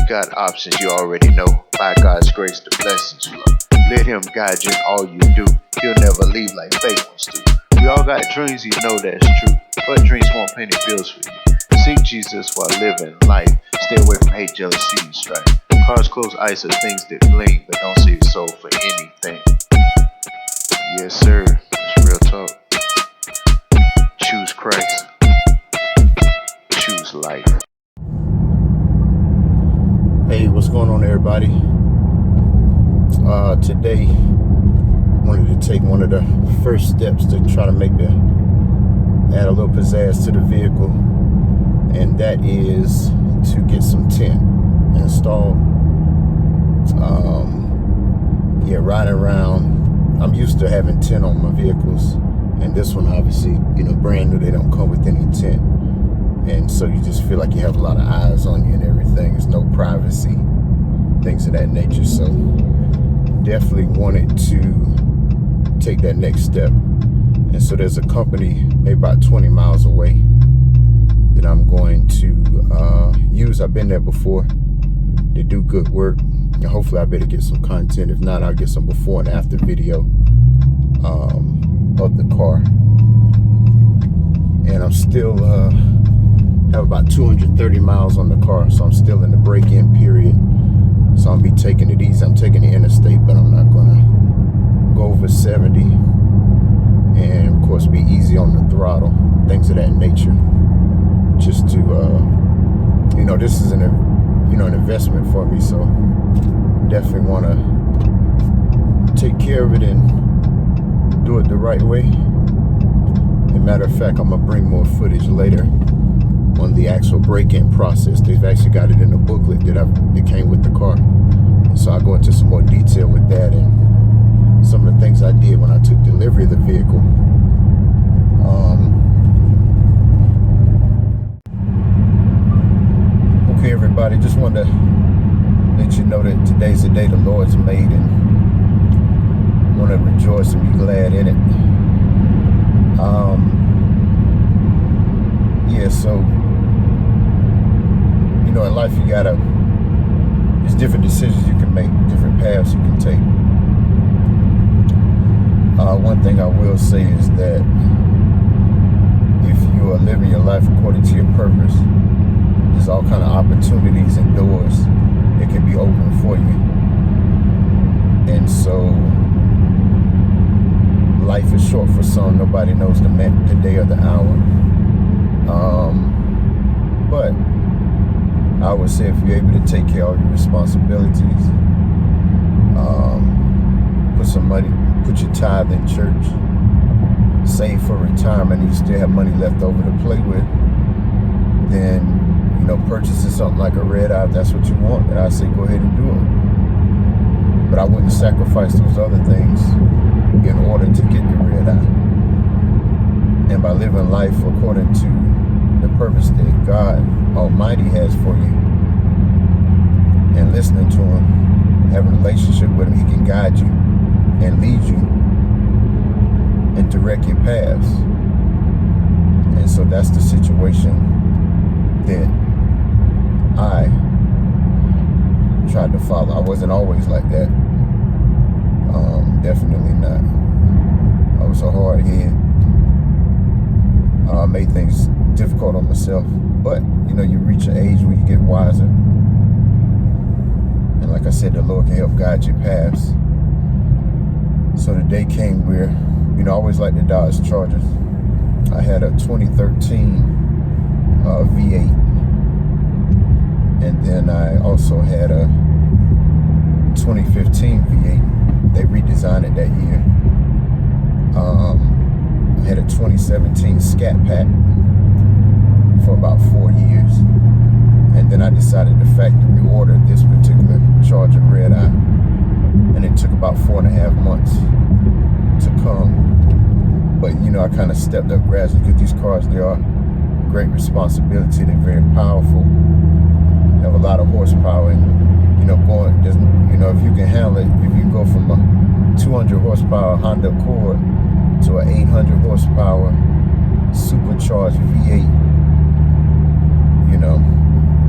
got options, you already know. By God's grace, the blessings flow. Let him guide you in all you do. He'll never leave like fake ones do. We all got dreams, you know that's true. But dreams won't pay any bills for you. Seek Jesus while living life. Stay away from hate, jealousy, and strife. Cars, clothes, ice are things that gleam, but don't sell your soul for anything. Yes, sir. It's real talk. Choose Christ. Choose life. Hey, what's going on, everybody? Today, I wanted to take one of the first steps to try to add a little pizzazz to the vehicle, and that is to get some tint installed. Riding around, I'm used to having tint on my vehicles, and this one obviously, brand new, they don't come with any tint. And so you just feel like you have a lot of eyes on you and everything. There's no privacy, things of that nature. So definitely wanted to take that next step. And so there's a company maybe about 20 miles away that I'm going to use. I've been there before. They do good work. And hopefully I better get some content. If not, I'll get some before and after video of the car. And I'm still have about 230 miles on the car, so I'm still in the break-in period. So I'll be taking it easy. I'm taking the interstate, but I'm not gonna go over 70, and of course be easy on the throttle, things of that nature. Just to this is an investment for me, so definitely want to take care of it and do it the right way. As a matter of fact, I'm gonna bring more footage later on the actual break-in process. They've actually got it in a booklet that came with the car. So I'll go into some more detail with that and some of the things I did when I took delivery of the vehicle. Okay, everybody, just wanted to let you know that today's the day the Lord's made, and want to rejoice and be glad in it. So in life there's different decisions you can make, different paths you can take. One thing I will say is that if you are living your life according to your purpose, there's all kind of opportunities and doors that can be open for you. And so life is short for some. Nobody knows the day or the hour. But I would say if you're able to take care of all your responsibilities, put some money, put your tithe in church, save for retirement, and you still have money left over to play with, then, purchasing something like a Redeye, if that's what you want, then I say go ahead and do it. But I wouldn't sacrifice those other things in order to get the Redeye. And by living life according to the purpose that God Almighty has for you, and listening to Him, having a relationship with Him, He can guide you and lead you and direct your paths. And so that's the situation that I tried to follow. I wasn't always like that. Definitely not. I was a hard head. Made things difficult on myself. But, you reach an age where you get wiser. And like I said, the Lord can help guide your paths. So the day came where, I always liked the Dodge Chargers. I had a 2013 V8. And then I also had a 2015 V8. They redesigned it that year. I had a 2017 Scat Pack for about 4 years. And then I decided to factory order this particular Charger Redeye. And it took about 4.5 months to come. But, I kind of stepped up gradually, because these cars, they are great responsibility. They're very powerful. They have a lot of horsepower. And, if you can handle it, if you go from a 200 horsepower Honda Accord to an 800 horsepower supercharged V8,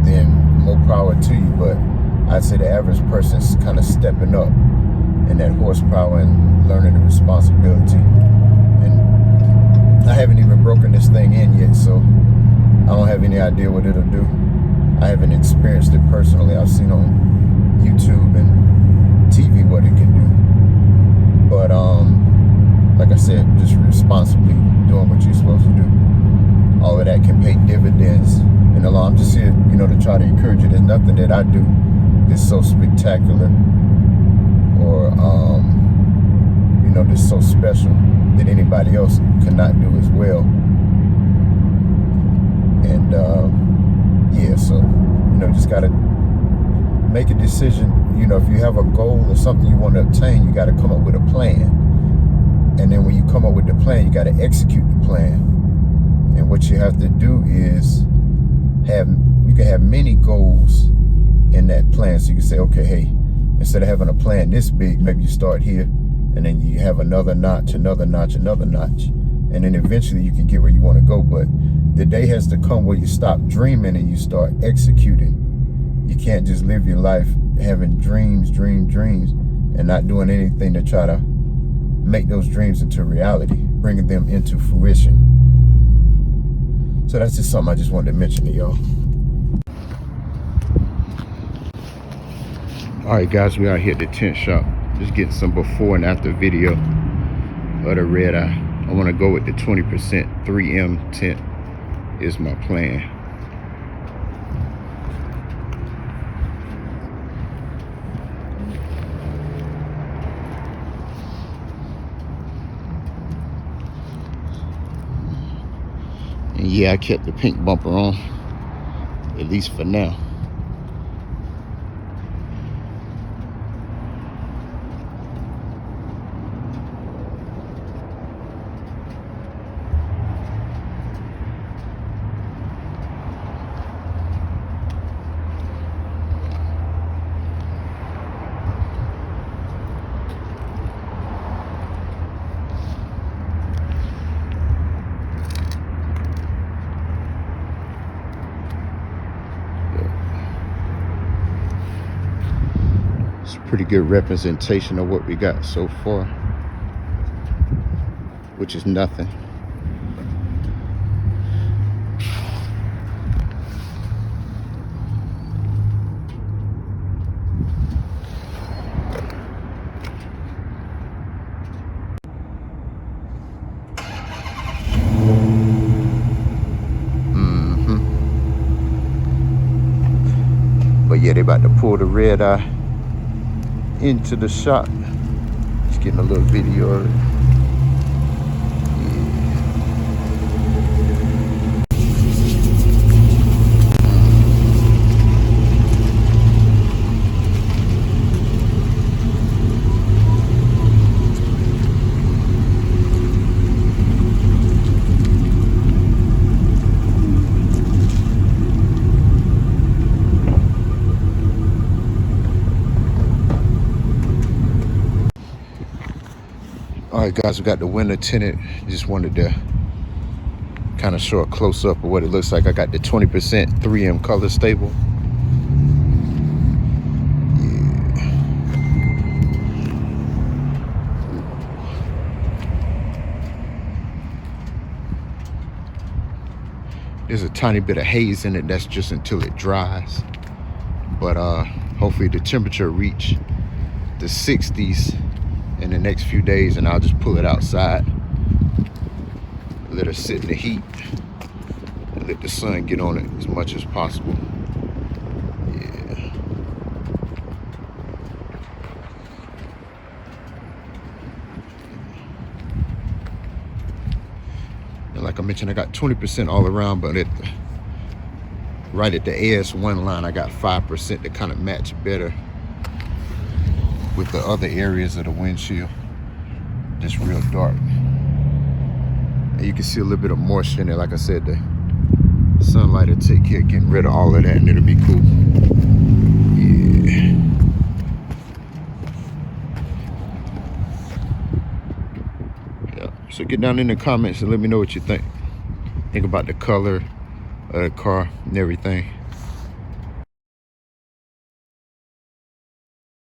then more power to you, but I'd say the average person's kind of stepping up in that horsepower and learning the responsibility. And I haven't even broken this thing in yet, so I don't have any idea what it'll do. I haven't experienced it personally. I've seen on YouTube and TV what it can do. But like I said, just responsibly doing what you're supposed to do. All of that can pay dividends in the long. I'm just here, you know, to try to encourage you. There's nothing that I do that's so spectacular or you know, that's so special that anybody else cannot do as well. And yeah, so, you know, just gotta make a decision. You know, if you have a goal or something you want to obtain, you got to come up with a plan. And then when you come up with the plan, you got to execute the plan. And what you have to do is you can have many goals in that plan. So you can say, okay, hey, instead of having a plan this big, maybe you start here, and then you have another notch, another notch, another notch. And then eventually you can get where you want to go. But the day has to come where you stop dreaming and you start executing. You can't just live your life having dreams, dreams, and not doing anything to try to make those dreams into reality, bringing them into fruition. So that's just something I just wanted to mention to y'all. All right, guys, we out here at the tint shop. Just getting some before and after video of the Redeye. I want to go with the 20% 3M tint is my plan. And yeah, I kept the pink bumper on, at least for now. It's a pretty good representation of what we got so far, which is nothing. But yeah, they about to pull the Redeye into the shop. Just getting a little video of it. All right, guys, we got the winter tinted. Just wanted to kind of show a close-up of what it looks like. I got the 20% 3M color stable. There's a tiny bit of haze in it. That's just until it dries. But hopefully the temperature reach the 60s in the next few days, and I'll just pull it outside, let it sit in the heat, and let the sun get on it as much as possible. Yeah. And like I mentioned, I got 20% all around, but right at the AS1 line, I got 5% to kind of match better with the other areas of the windshield. Just real dark. And you can see a little bit of moisture in there. Like I said, the sunlight will take care of getting rid of all of that, and it'll be cool. Yeah. Yeah. So get down in the comments and let me know what you think. Think about the color of the car and everything.